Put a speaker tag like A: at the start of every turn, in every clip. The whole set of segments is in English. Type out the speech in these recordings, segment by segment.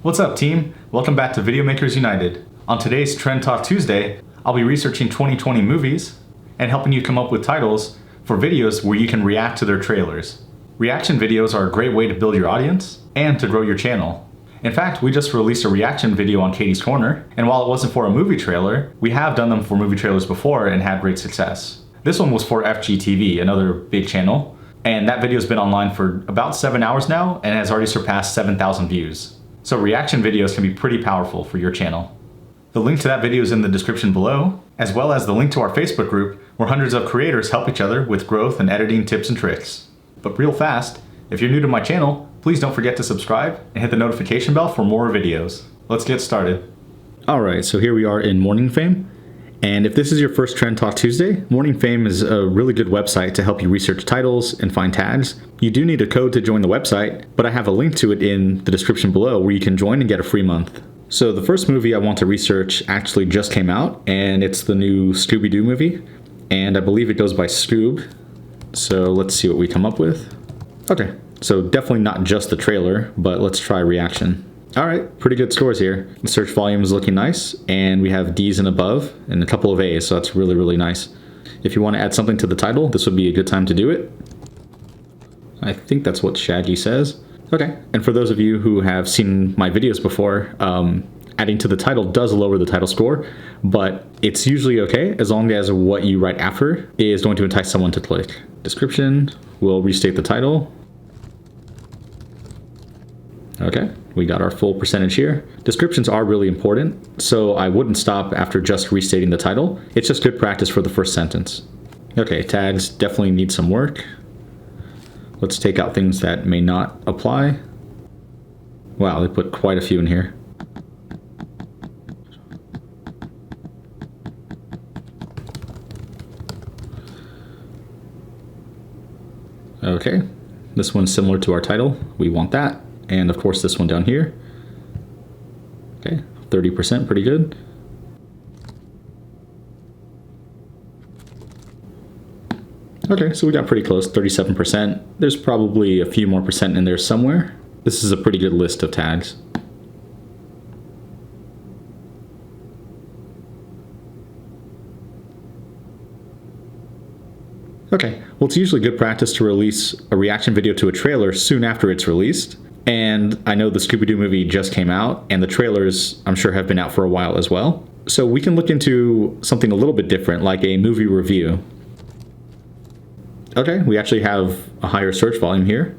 A: What's up, team? Welcome back to Video Makers United. On today's Trend Talk Tuesday, I'll be researching 2020 movies and helping you come up with titles for videos where you can react to their trailers. Reaction videos are a great way to build your audience and to grow your channel. In fact, we just released a reaction video on Katie's Corner, and while it wasn't for a movie trailer, we have done them for movie trailers before and had great success. This one was for FGTV, another big channel, and that video's been online for about 7 hours now and has already surpassed 7,000 views. So reaction videos can be pretty powerful for your channel. The link to that video is in the description below, as well as the link to our Facebook group where hundreds of creators help each other with growth and editing tips and tricks. But real fast, if you're new to my channel, please don't forget to subscribe and hit the notification bell for more videos. Let's get started. Alright, so here we are in Morning Fame. And if this is your first Trend Talk Tuesday, Morning Fame is a really good website to help you research titles and find tags. You do need a code to join the website, but I have a link to it in the description below where you can join and get a free month. So the first movie I want to research actually just came out, and it's the new Scooby-Doo movie, and I believe it goes by Scoob. So let's see what we come up with. Okay, so definitely not just the trailer, but let's try reaction. Alright, pretty good scores here. The search volume is looking nice, and we have D's and above, and a couple of A's, so that's really, really nice. If you want to add something to the title, this would be a good time to do it. I think that's what Shaggy says. Okay, and for those of you who have seen my videos before, adding to the title does lower the title score, but it's usually okay as long as what you write after is going to entice someone to click. Description, we'll restate the title. Okay, we got our full percentage here. Descriptions are really important, so I wouldn't stop after just restating the title. It's just good practice for the first sentence. Okay, tags definitely need some work. Let's take out things that may not apply. Wow, they put quite a few in here. Okay, this one's similar to our title. We want that. And of course this one down here. Okay, 30%, pretty good. Okay, so we got pretty close, 37%. There's probably a few more percent in there somewhere. This is a pretty good list of tags. Okay, well, it's usually good practice to release a reaction video to a trailer soon after it's released. And I know the Scooby-Doo movie just came out, and the trailers, I'm sure, have been out for a while as well. So we can look into something a little bit different, like a movie review. Okay, we actually have a higher search volume here.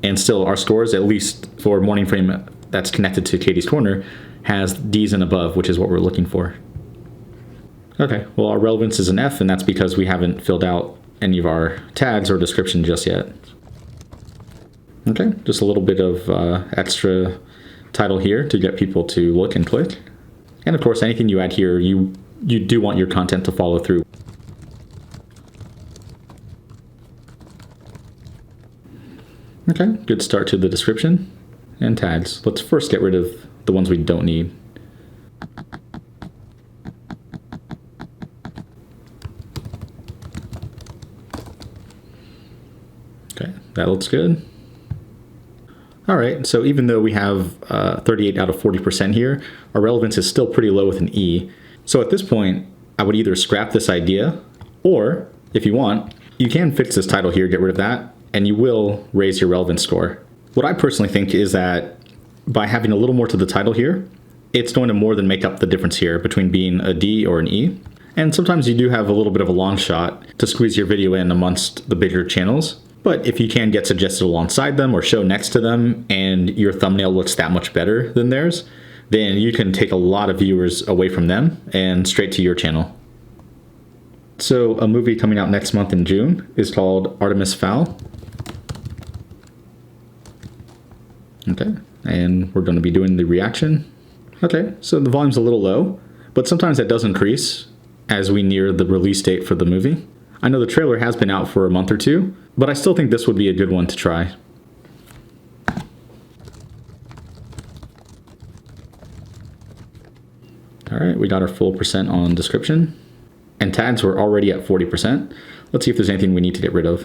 A: And still, our scores, at least for Morning Fame that's connected to Katie's Corner, has D's and above, which is what we're looking for. Okay, well, our relevance is an F, and that's because we haven't filled out any of our tags or description just yet. Okay, just a little bit of extra title here to get people to look and click. And of course, anything you add here, you do want your content to follow through. Okay, good start to the description and tags. Let's first get rid of the ones we don't need. Okay, that looks good. All right, so even though we have 38 out of 40% here, our relevance is still pretty low with an E. So at this point, I would either scrap this idea, or if you want, you can fix this title here, get rid of that, and you will raise your relevance score. What I personally think is that by having a little more to the title here, it's going to more than make up the difference here between being a D or an E. And sometimes you do have a little bit of a long shot to squeeze your video in amongst the bigger channels. But if you can get suggested alongside them or show next to them and your thumbnail looks that much better than theirs, then you can take a lot of viewers away from them and straight to your channel. So a movie coming out next month in June is called Artemis Fowl. Okay, and we're going to be doing the reaction. Okay, so the volume's a little low, but sometimes that does increase as we near the release date for the movie. I know the trailer has been out for a month or two, but I still think this would be a good one to try. All right, we got our full percent on description, and tags were already at 40%. Let's see if there's anything we need to get rid of.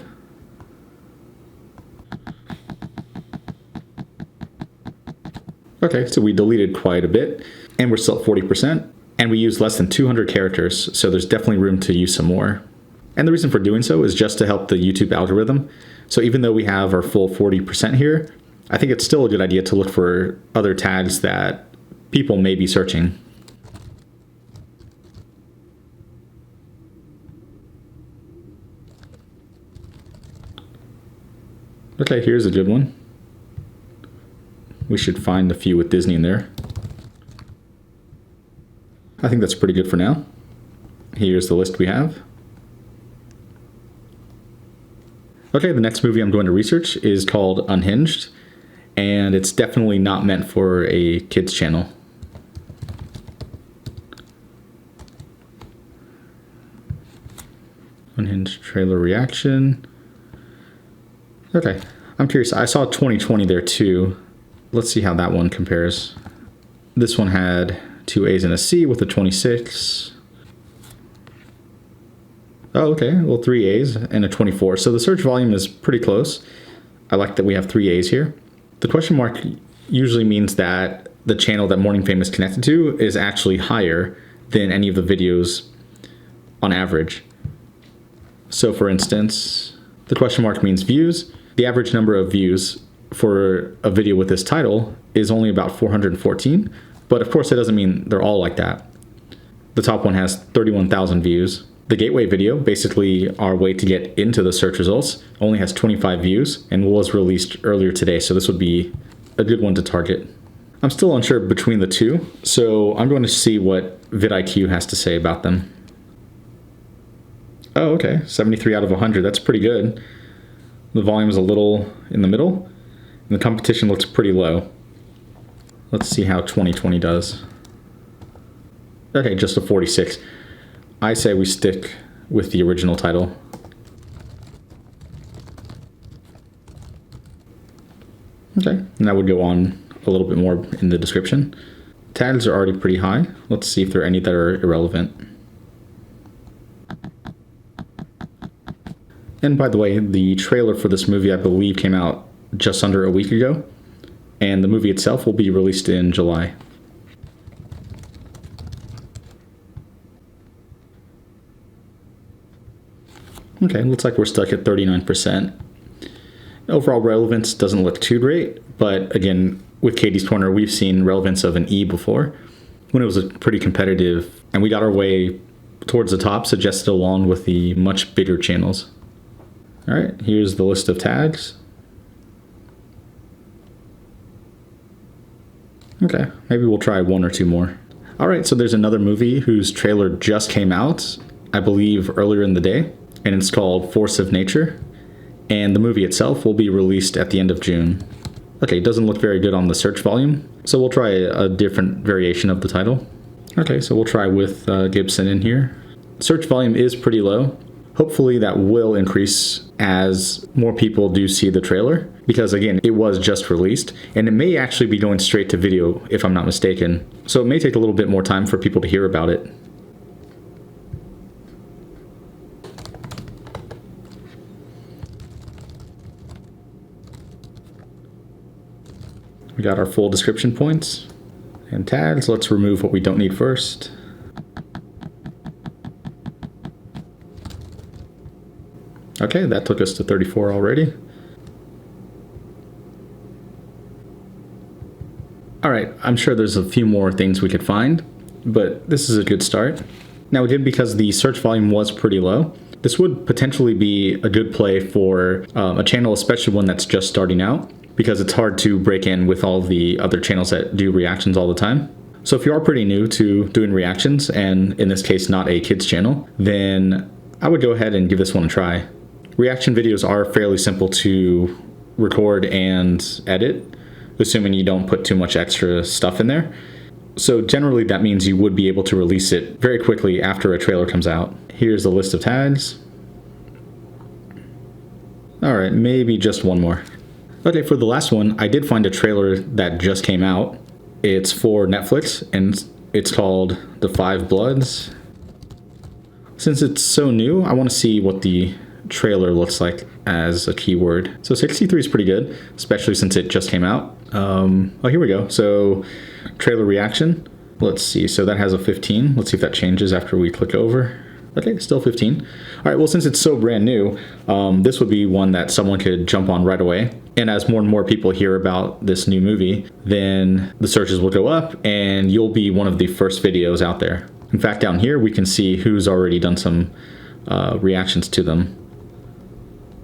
A: Okay, Okay, so we deleted quite a bit, and we're still at 40%, and we used less than 200 characters, so there's definitely room to use some more. And the reason for doing so is just to help the YouTube algorithm. So even though we have our full 40% here, I think it's still a good idea to look for other tags that people may be searching. Okay, here's a good one. We should find a few with Disney in there. I think that's pretty good for now. Here's the list we have. Okay, the next movie I'm going to research is called Unhinged, and it's definitely not meant for a kids channel. Unhinged trailer reaction. Okay, I'm curious. I saw 2020 there too. Let's see how that one compares. This one had 2 A's and a C with a 26. Oh, okay. Well, 3 A's and a 24. So the search volume is pretty close. I like that we have 3 A's here. The question mark usually means that the channel that Morning Fame is connected to is actually higher than any of the videos on average. So for instance, the question mark means views. The average number of views for a video with this title is only about 414. But of course, that doesn't mean they're all like that. The top one has 31,000 views. The gateway video, basically our way to get into the search results, only has 25 views and was released earlier today, so this would be a good one to target. I'm still unsure between the two, so I'm going to see what vidIQ has to say about them. Oh, okay, 73 out of 100, that's pretty good. The volume is a little in the middle, and the competition looks pretty low. Let's see how 2020 does. Okay, just a 46. I say we stick with the original title. Okay, and that would go on a little bit more in the description. Tags are already pretty high. Let's see if there are any that are irrelevant. And by the way, the trailer for this movie, I believe, came out just under a week ago, and the movie itself will be released in July. Okay, looks like we're stuck at 39%. Overall relevance doesn't look too great, but again, with Katie's Corner, we've seen relevance of an E before, when it was a pretty competitive, and we got our way towards the top, suggested along with the much bigger channels. All right, here's the list of tags. Okay, maybe we'll try 1 or 2 more. All right, so there's another movie whose trailer just came out, I believe earlier in the day, and it's called Force of Nature, and the movie itself will be released at the end of June. Okay, it doesn't look very good on the search volume, so we'll try a different variation of the title. Okay, so we'll try with Gibson in here. Search volume is pretty low. Hopefully that will increase as more people do see the trailer, because again, it was just released, and it may actually be going straight to video if I'm not mistaken. So it may take a little bit more time for people to hear about it. We got our full description points and tags. Let's remove what we don't need first. Okay, that took us to 34 already. All right, I'm sure there's a few more things we could find, but this is a good start. Now again, because the search volume was pretty low, this would potentially be a good play for a channel, especially one that's just starting out, because it's hard to break in with all the other channels that do reactions all the time. So if you are pretty new to doing reactions, and in this case not a kids channel, then I would go ahead and give this one a try. Reaction videos are fairly simple to record and edit, assuming you don't put too much extra stuff in there. So generally that means you would be able to release it very quickly after a trailer comes out. Here's the list of tags. All right, maybe just 1 more. Okay, for the last one, I did find a trailer that just came out. It's for Netflix, and it's called The Five Bloods. Since it's so new, I want to see what the trailer looks like as a keyword. So 63 is pretty good, especially since it just came out. Oh, here we go. So trailer reaction. Let's see. So that has a 15. Let's see if that changes after we click over. Okay, still 15. All right, well, since it's so brand new, this would be one that someone could jump on right away. And as more and more people hear about this new movie, then the searches will go up and you'll be one of the first videos out there. In fact, down here, we can see who's already done some reactions to them.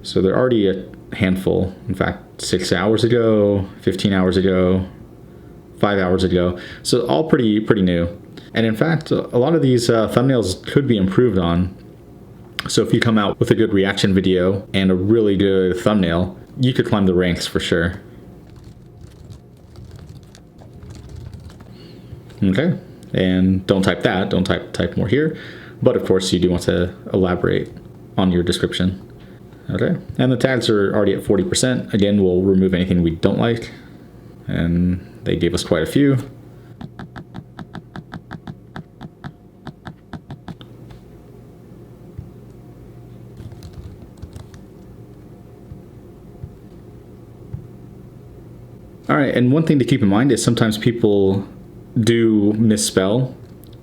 A: So they're already a handful. In fact, 6 hours ago, 15 hours ago, 5 hours ago. So all pretty new. And in fact, a lot of these thumbnails could be improved on. So if you come out with a good reaction video and a really good thumbnail, you could climb the ranks for sure. Okay, and don't type that, don't type more here. But of course, you do want to elaborate on your description. Okay, and the tags are already at 40%. Again, we'll remove anything we don't like. And they gave us quite a few. All right, and one thing to keep in mind is sometimes people do misspell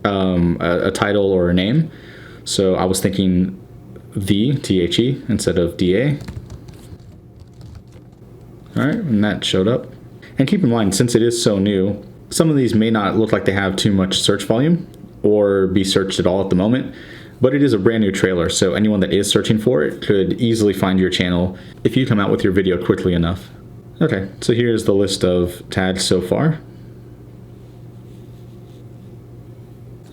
A: a title or a name. So I was thinking T-H-E, instead of D-A. All right, and that showed up. And keep in mind, since it is so new, some of these may not look like they have too much search volume or be searched at all at the moment, but it is a brand new trailer, so anyone that is searching for it could easily find your channel if you come out with your video quickly enough. Okay, so here's the list of tags so far.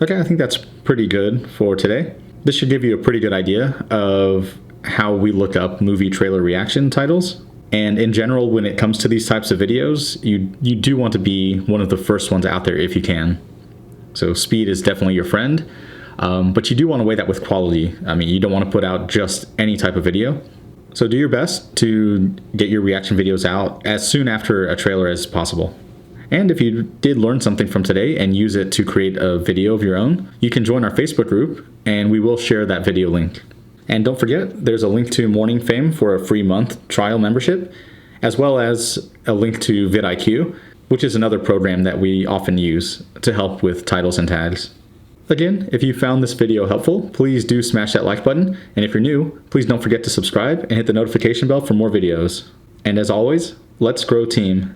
A: Okay, I think that's pretty good for today. This should give you a pretty good idea of how we look up movie trailer reaction titles. And in general, when it comes to these types of videos, you do want to be one of the first ones out there if you can. So speed is definitely your friend, but you do want to weigh that with quality. I mean, you don't want to put out just any type of video. So do your best to get your reaction videos out as soon after a trailer as possible. And if you did learn something from today and use it to create a video of your own, you can join our Facebook group and we will share that video link. And don't forget, there's a link to Morning Fame for a free month trial membership, as well as a link to vidIQ, which is another program that we often use to help with titles and tags. Again, if you found this video helpful, please do smash that like button. And if you're new, please don't forget to subscribe and hit the notification bell for more videos. And as always, let's grow team.